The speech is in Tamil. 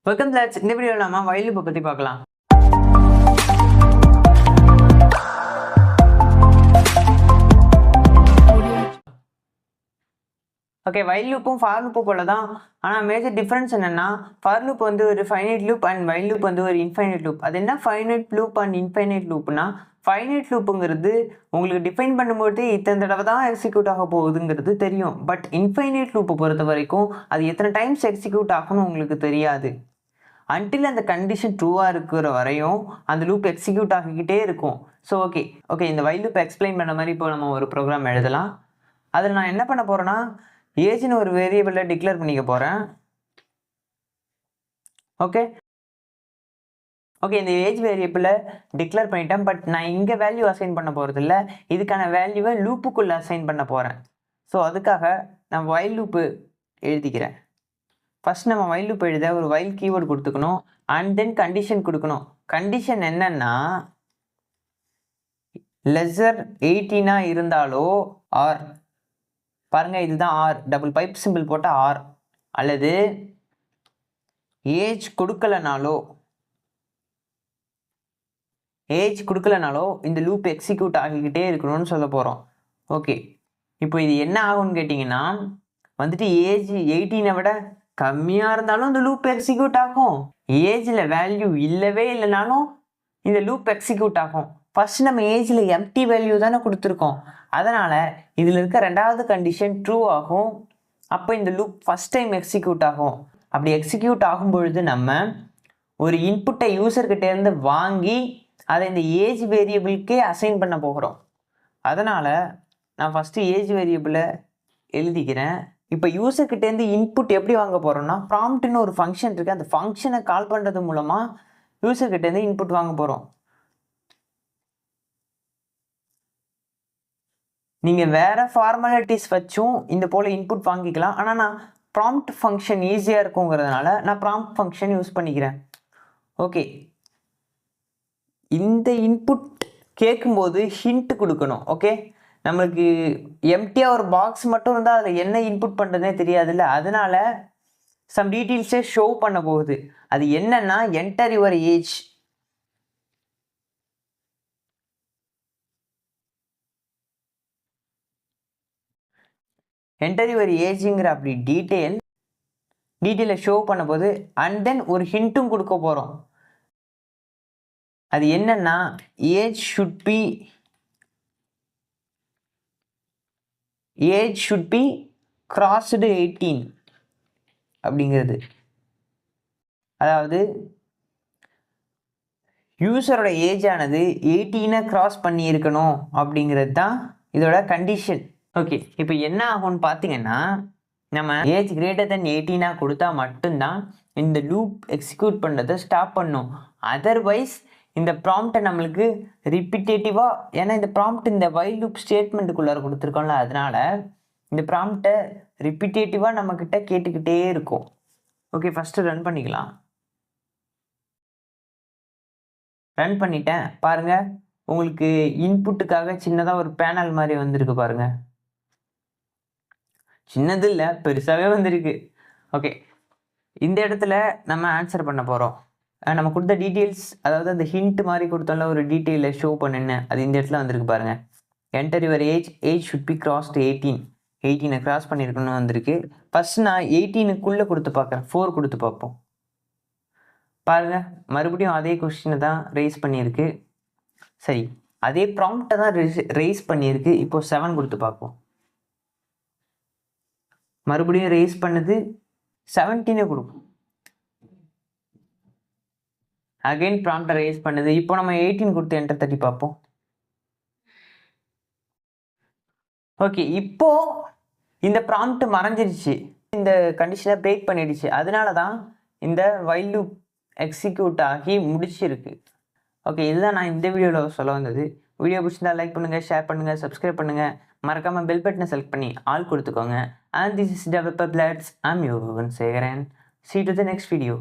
Welcome lads. இந்த வீடியோவில் நம்ம வைல் லூப்பை பற்றி பார்க்கலாம். ஓகே, வைல் லூப்பும் ஃபார் லூப்பும் போல தான். ஆனால் மேஜர் டிஃப்ரென்ஸ் என்னென்னா, ஃபார் லூப் வந்து ஒரு finite loop and while loop வந்து ஒரு இன்ஃபைனைட் லூப். அது என்ன ஃபைனைட் லூப் அண்ட் இன்ஃபைனைட் லூப்னா, ஃபைனைட் லூப்புங்கிறது உங்களுக்கு டிஃபைன் பண்ணும்போது இத்தனை தடவை தான் எக்ஸிக்யூட் ஆக போகுதுங்கிறது தெரியும். பட் இன்ஃபைனைட் லூப்பை பொறுத்த வரைக்கும் அது எத்தனை டைம்ஸ் எக்ஸிக்யூட் ஆகணும்னு உங்களுக்கு தெரியாது. அன்டில் அந்த கண்டிஷன் ட்ரூவாக இருக்கிற வரையும் அந்த லூப் எக்ஸிக்யூட் ஆகிக்கிட்டே இருக்கும். ஸோ ஓகே இந்த வைல் லூப் எக்ஸ்பிளைன் பண்ண மாதிரி இப்போ நம்ம ஒரு ப்ரோக்ராம் எழுதலாம். அதில் நான் என்ன பண்ண போகிறேன்னா, ஏஜ்னு ஒரு வேரியபிளை டிக்ளேர் பண்ணிக்க போகிறேன். ஓகே இந்த ஏஜ் வேரியபிளை டிக்ளேர் பண்ணிட்டேன். பட் நான் இங்கே வேல்யூ அசைன் பண்ண போகிறது இல்லை, இதுக்கான வேல்யூவை லூப்புக்குள்ளே அசைன் பண்ண போகிறேன். ஸோ அதுக்காக நான் வைல் லூப்பு எழுதிக்கிறேன். ஃபஸ்ட் நம்ம வைல் லூப் எழுத ஒரு வைல் கீவேர்டு கொடுத்துக்கணும். அண்ட் தென் கண்டிஷன் கொடுக்கணும். கண்டிஷன் என்னன்னா, லெஸர் 18 இருந்தாலோ ஆர், பாருங்க இதுதான் ஆர், டபுள் பைப் சிம்பிள் போட்ட ஆர், அல்லது ஏஜ் கொடுக்கலனாலோ இந்த லூப் எக்ஸிக்யூட் ஆகிக்கிட்டே இருக்கணும்னு சொல்ல போகிறோம். ஓகே, இப்போ இது என்ன ஆகும்னு கேட்டிங்கன்னா, வந்துட்டு ஏஜ் 18 விட கம்மியாக இருந்தாலும் இந்த லூப் எக்ஸிக்யூட் ஆகும். ஏஜில் வேல்யூ இல்லவே இல்லைனாலும் இந்த லூப் எக்ஸிக்யூட் ஆகும். ஃபர்ஸ்ட் நம்ம ஏஜில் எம்டி வேல்யூ தானே கொடுத்துருக்கோம், அதனால் இதில் இருக்க ரெண்டாவது கண்டிஷன் ட்ரூ ஆகும். அப்போ இந்த லூப் ஃபஸ்ட் டைம் எக்ஸிக்யூட் ஆகும். அப்படி எக்ஸிக்யூட் ஆகும் பொழுது நம்ம ஒரு இன்புட்டை யூசர்கிட்டேருந்து வாங்கி அதை இந்த ஏஜ் வேரியபிளுக்கே அசைன் பண்ண போகிறோம். அதனால் நான் ஃபஸ்ட்டு ஏஜ் வேரியபிளை எழுதிக்கிறேன். இப்போ யூசர்கிட்டேருந்து இன்புட் எப்படி வாங்க போகிறோம்னா, ப்ராம்ப்ட்னு ஒரு ஃபங்க்ஷன் இருக்குது, அந்த ஃபங்க்ஷனை கால் பண்ணுறது மூலமாக யூசர்கிட்டேருந்து இன்புட் வாங்க போகிறோம். நீங்கள் வேறு ஃபார்மாலிட்டிஸ் வச்சும் இந்த போல் இன்புட் வாங்கிக்கலாம். ஆனால் நான் ப்ராம்ப்ட் ஃபங்க்ஷன் ஈஸியாக இருக்குங்கிறதுனால நான் ப்ராம்ப்ட் ஃபங்க்ஷன் யூஸ் பண்ணிக்கிறேன். ஓகே, இந்த இன்புட் கேட்கும்போது ஹிண்ட் கொடுக்கணும். ஓகே, நம்மளுக்கு எம்டியாக ஒரு பாக்ஸ் மட்டும் இருந்தால் அதில் என்ன இன்புட் பண்ணுறதுனே தெரியாதுல்ல, அதனால சம் டீட்டெயில்ஸே ஷோ பண்ண போகுது. அது என்னன்னா, enter your age. Enter your ஏஜுங்கிற அப்படி டீட்டெயிலை ஷோ பண்ண போது அண்ட் தென் ஒரு ஹிண்ட்டும் கொடுக்க போகிறோம். அது என்னன்னா, ஏஜ் ஷுட் பி கிராஸ்டு 18 அப்படிங்கிறது. அதாவது யூசரோட ஏஜ் ஆனது 18 கிராஸ் பண்ணி இருக்கணும் அப்படிங்கிறது தான் இதோட கண்டிஷன். ஓகே, இப்போ என்ன ஆகும்னு பார்த்தீங்கன்னா, நம்ம ஏஜ் கிரேட்டர் தென் 18 கொடுத்தா மட்டும்தான் இந்த லூப் எக்ஸிக்யூட் பண்ணுறதை ஸ்டாப் பண்ணும். அதர்வைஸ் இந்த ப்ராம்ப்டை நம்மளுக்கு ரிப்பீட்டேட்டிவாக, ஏன்னா இந்த ப்ராம்ப்ட் இந்த வைல் லூப் ஸ்டேட்மெண்ட்டுக்குள்ளார கொடுத்துருக்கோம்ல, அதனால் இந்த ப்ராம்ப்டை ரிப்பீட்டேட்டிவாக நம்மக்கிட்ட கேட்டுக்கிட்டே இருக்கும். ஓகே, ஃபஸ்ட்டு ரன் பண்ணிக்கலாம். ரன் பண்ணிட்டேன். பாருங்கள், உங்களுக்கு இன்புட்டுக்காக சின்னதாக ஒரு பேனல் மாதிரி வந்திருக்கு பாருங்கள். சின்னது இல்லை, பெருசாகவே வந்திருக்கு. ஓகே, இந்த இடத்துல நம்ம ஆன்சர் பண்ண போகிறோம். நம்ம கொடுத்த டீட்டெயில்ஸ், அதாவது அந்த ஹிண்ட் மாதிரி கொடுத்தால ஒரு டீட்டெயிலை ஷோ பண்ணுன்னு, அது இந்த இடத்துல வந்திருக்கு பாருங்கள். Enter your age should be crossed 18 cross பண்ணியிருக்கணும்னு வந்திருக்கு. ஃபஸ்ட் நான் 18க்குள்ளே கொடுத்து பார்க்குறேன், 4 கொடுத்து பார்ப்போம். பாருங்கள், மறுபடியும் அதே கொஸ்டினை தான் ரைஸ் பண்ணியிருக்கு. சரி, அதே ப்ராம்ப்டை தான் ரைஸ் பண்ணியிருக்கு. இப்போ 7 கொடுத்து பார்ப்போம். மறுபடியும் ரைஸ் பண்ணுது, 17 கொடுக்கும். அகைன் ப்ராம்ப்டை ரைஸ் பண்ணுது. இப்போ நம்ம 18 கொடுத்து என்டர் தட்டி பார்ப்போம். ஓகே, இப்போ இந்த ப்ராம்ப்ட் மறைஞ்சிருச்சு, இந்த கண்டிஷனை பிரேக் பண்ணிடுச்சு. அதனால தான் இந்த வைல் லூப் எக்ஸிக்யூட் ஆகி முடிச்சிருக்கு. ஓகே, இதுதான் நான் இந்த வீடியோவில் சொல்ல வந்தது. வீடியோ பிடிச்சிருந்தா லைக் பண்ணுங்கள், ஷேர் பண்ணுங்கள், சப்ஸ்கிரைப் பண்ணுங்கள். மறக்காமல் பெல் பட்டனை செலக்ட் பண்ணி ஆல் கொடுத்துக்கோங்க. And this is Developer Bloods. I'm your Vavan Segaran. See you to the next video.